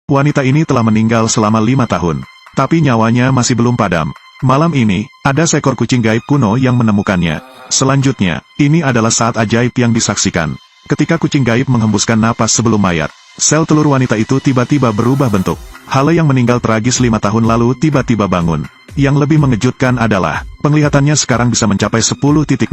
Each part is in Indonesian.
Wanita ini telah meninggal selama 5 tahun. Tapi nyawanya masih belum padam. Malam ini, ada seekor kucing gaib kuno yang menemukannya. Selanjutnya, ini adalah saat ajaib yang disaksikan. Ketika kucing gaib menghembuskan napas sebelum mayat, sel telur wanita itu tiba-tiba berubah bentuk. Hale yang meninggal tragis 5 tahun lalu tiba-tiba bangun. Yang lebih mengejutkan adalah, penglihatannya sekarang bisa mencapai 10.0.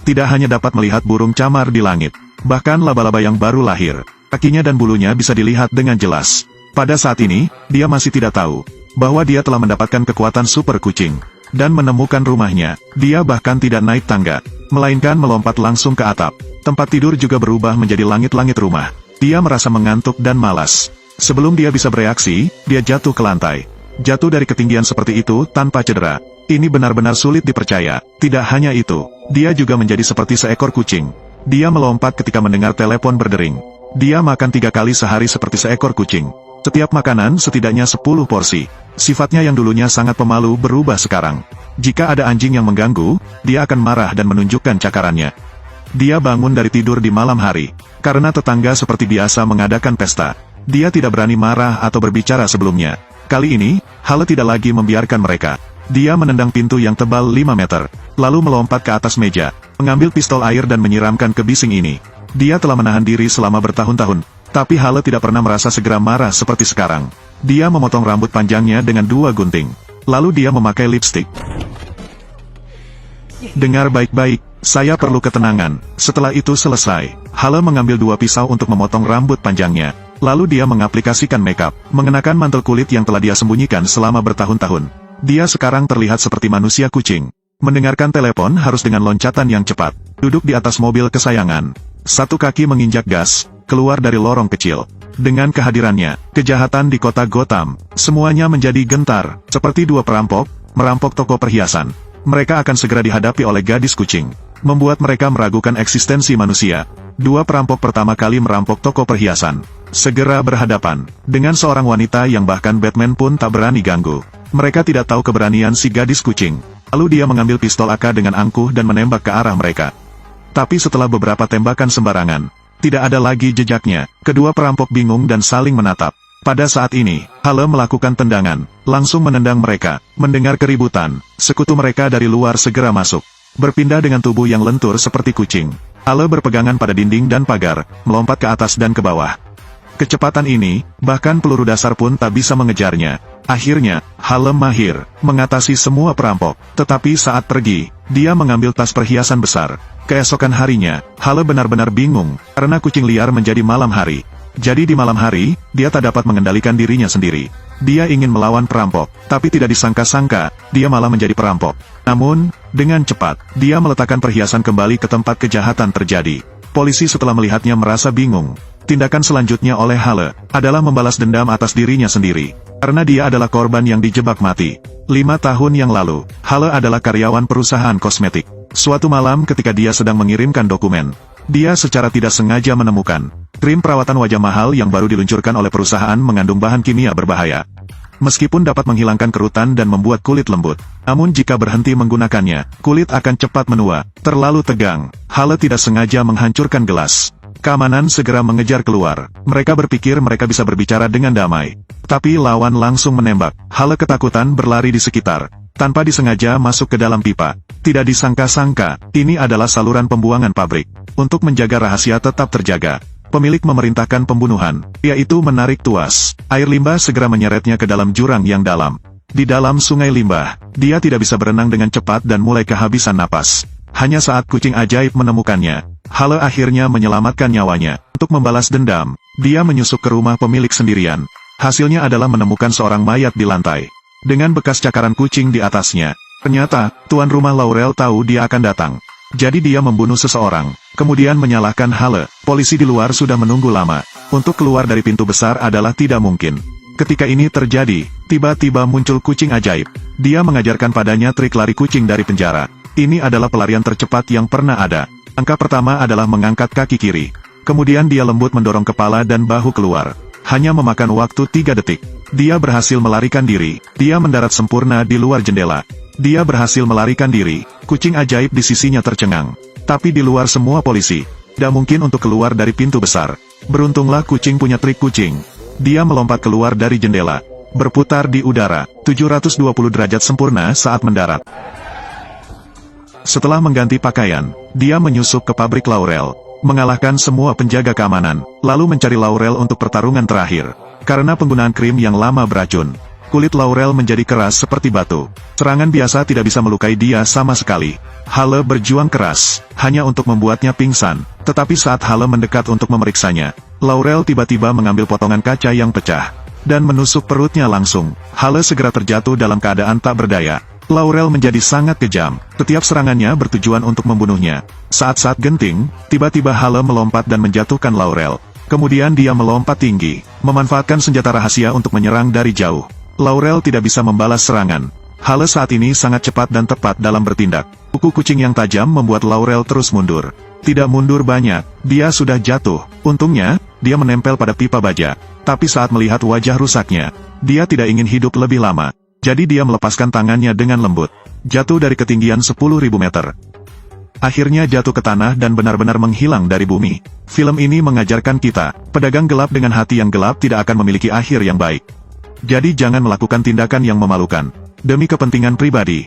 Tidak hanya dapat melihat burung camar di langit, bahkan laba-laba yang baru lahir, kakinya dan bulunya bisa dilihat dengan jelas. Pada saat ini, dia masih tidak tahu bahwa dia telah mendapatkan kekuatan super kucing. Dan menemukan rumahnya, dia bahkan tidak naik tangga, melainkan melompat langsung ke atap. Tempat tidur juga berubah menjadi langit-langit rumah. Dia merasa mengantuk dan malas. Sebelum dia bisa bereaksi, dia jatuh ke lantai. Jatuh dari ketinggian seperti itu tanpa cedera. Ini benar-benar sulit dipercaya. Tidak hanya itu, dia juga menjadi seperti seekor kucing. Dia melompat ketika mendengar telepon berdering. Dia makan 3 kali sehari seperti seekor kucing. Setiap makanan setidaknya 10 porsi. Sifatnya yang dulunya sangat pemalu berubah sekarang. Jika ada anjing yang mengganggu, dia akan marah dan menunjukkan cakarannya. Dia bangun dari tidur di malam hari, karena tetangga seperti biasa mengadakan pesta. Dia tidak berani marah atau berbicara sebelumnya. Kali ini, Hale tidak lagi membiarkan mereka. Dia menendang pintu yang tebal 5 meter, lalu melompat ke atas meja, mengambil pistol air dan menyiramkan ke bising ini. Dia telah menahan diri selama bertahun-tahun, tapi Hale tidak pernah merasa segera marah seperti sekarang. Dia memotong rambut panjangnya dengan 2 gunting. Lalu dia memakai lipstik. Dengar baik-baik, saya perlu ketenangan. Setelah itu selesai, Hale mengambil 2 pisau untuk memotong rambut panjangnya. Lalu dia mengaplikasikan makeup, mengenakan mantel kulit yang telah dia sembunyikan selama bertahun-tahun. Dia sekarang terlihat seperti manusia kucing. Mendengarkan telepon harus dengan loncatan yang cepat. Duduk di atas mobil kesayangan. 1 kaki menginjak gas, keluar dari lorong kecil. Dengan kehadirannya, kejahatan di kota Gotham, semuanya menjadi gentar, seperti 2 perampok, merampok toko perhiasan. Mereka akan segera dihadapi oleh gadis kucing, membuat mereka meragukan eksistensi manusia. 2 perampok pertama kali merampok toko perhiasan, segera berhadapan dengan seorang wanita yang bahkan Batman pun tak berani ganggu. Mereka tidak tahu keberanian si gadis kucing. Lalu dia mengambil pistol AK dengan angkuh dan menembak ke arah mereka. Tapi setelah beberapa tembakan sembarangan, tidak ada lagi jejaknya. Kedua perampok bingung dan saling menatap. Pada saat ini, Hale melakukan tendangan, langsung menendang mereka. Mendengar keributan, sekutu mereka dari luar segera masuk. Berpindah dengan tubuh yang lentur seperti kucing. Hale berpegangan pada dinding dan pagar, melompat ke atas dan ke bawah. Kecepatan ini, bahkan peluru dasar pun tak bisa mengejarnya. Akhirnya, Hale mahir mengatasi semua perampok. Tetapi saat pergi, dia mengambil tas perhiasan besar. Keesokan harinya, Hale benar-benar bingung, karena kucing liar menjadi malam hari. Jadi di malam hari, dia tak dapat mengendalikan dirinya sendiri. Dia ingin melawan perampok, tapi tidak disangka-sangka, dia malah menjadi perampok. Namun, dengan cepat, dia meletakkan perhiasan kembali ke tempat kejahatan terjadi. Polisi setelah melihatnya merasa bingung. Tindakan selanjutnya oleh Hale adalah membalas dendam atas dirinya sendiri, karena dia adalah korban yang dijebak mati. 5 tahun yang lalu, Hale adalah karyawan perusahaan kosmetik. Suatu malam ketika dia sedang mengirimkan dokumen, dia secara tidak sengaja menemukan krim perawatan wajah mahal yang baru diluncurkan oleh perusahaan mengandung bahan kimia berbahaya. Meskipun dapat menghilangkan kerutan dan membuat kulit lembut, namun jika berhenti menggunakannya, kulit akan cepat menua. Terlalu tegang, Hale tidak sengaja menghancurkan gelas. Keamanan segera mengejar keluar. Mereka berpikir mereka bisa berbicara dengan damai. Tapi lawan langsung menembak. Hale ketakutan berlari di sekitar, tanpa disengaja masuk ke dalam pipa. Tidak disangka-sangka, ini adalah saluran pembuangan pabrik. Untuk menjaga rahasia tetap terjaga, pemilik memerintahkan pembunuhan, yaitu menarik tuas. Air limbah segera menyeretnya ke dalam jurang yang dalam. Di dalam sungai limbah, dia tidak bisa berenang dengan cepat dan mulai kehabisan napas. Hanya saat kucing ajaib menemukannya, Hale akhirnya menyelamatkan nyawanya. Untuk membalas dendam, dia menyusup ke rumah pemilik sendirian. Hasilnya adalah menemukan seorang mayat di lantai, dengan bekas cakaran kucing di atasnya. Ternyata, tuan rumah Laurel tahu dia akan datang. Jadi dia membunuh seseorang, kemudian menyalahkan Hale. Polisi di luar sudah menunggu lama. Untuk keluar dari pintu besar adalah tidak mungkin. Ketika ini terjadi, tiba-tiba muncul kucing ajaib. Dia mengajarkan padanya trik lari kucing dari penjara. Ini adalah pelarian tercepat yang pernah ada. Langkah pertama adalah mengangkat kaki kiri. Kemudian dia lembut mendorong kepala dan bahu keluar. Hanya memakan waktu 3 detik. Dia berhasil melarikan diri. Dia mendarat sempurna di luar jendela. Dia berhasil melarikan diri. Kucing ajaib di sisinya tercengang. Tapi di luar semua polisi, tidak mungkin untuk keluar dari pintu besar. Beruntunglah kucing punya trik kucing. dia melompat keluar dari jendela, berputar di udara, 720 derajat sempurna saat mendarat. Setelah mengganti pakaian, dia menyusup ke pabrik Laurel, mengalahkan semua penjaga keamanan, lalu mencari Laurel untuk pertarungan terakhir. Karena penggunaan krim yang lama beracun, kulit Laurel menjadi keras seperti batu. Serangan biasa tidak bisa melukai dia sama sekali. Hale berjuang keras, hanya untuk membuatnya pingsan. Tetapi saat Hale mendekat untuk memeriksanya, Laurel tiba-tiba mengambil potongan kaca yang pecah dan menusuk perutnya langsung. Hale segera terjatuh dalam keadaan tak berdaya. Laurel menjadi sangat kejam. Setiap serangannya bertujuan untuk membunuhnya. Saat-saat genting, tiba-tiba Hale melompat dan menjatuhkan Laurel. Kemudian dia melompat tinggi, memanfaatkan senjata rahasia untuk menyerang dari jauh. Laurel tidak bisa membalas serangan. Hale saat ini sangat cepat dan tepat dalam bertindak. Kuku kucing yang tajam membuat Laurel terus mundur. Tidak mundur banyak, dia sudah jatuh. Untungnya, dia menempel pada pipa baja. Tapi saat melihat wajah rusaknya, dia tidak ingin hidup lebih lama. Jadi dia melepaskan tangannya dengan lembut. Jatuh dari ketinggian 10.000 meter. Akhirnya jatuh ke tanah dan benar-benar menghilang dari bumi. Film ini mengajarkan kita, pedagang gelap dengan hati yang gelap tidak akan memiliki akhir yang baik. Jadi jangan melakukan tindakan yang memalukan. Demi kepentingan pribadi,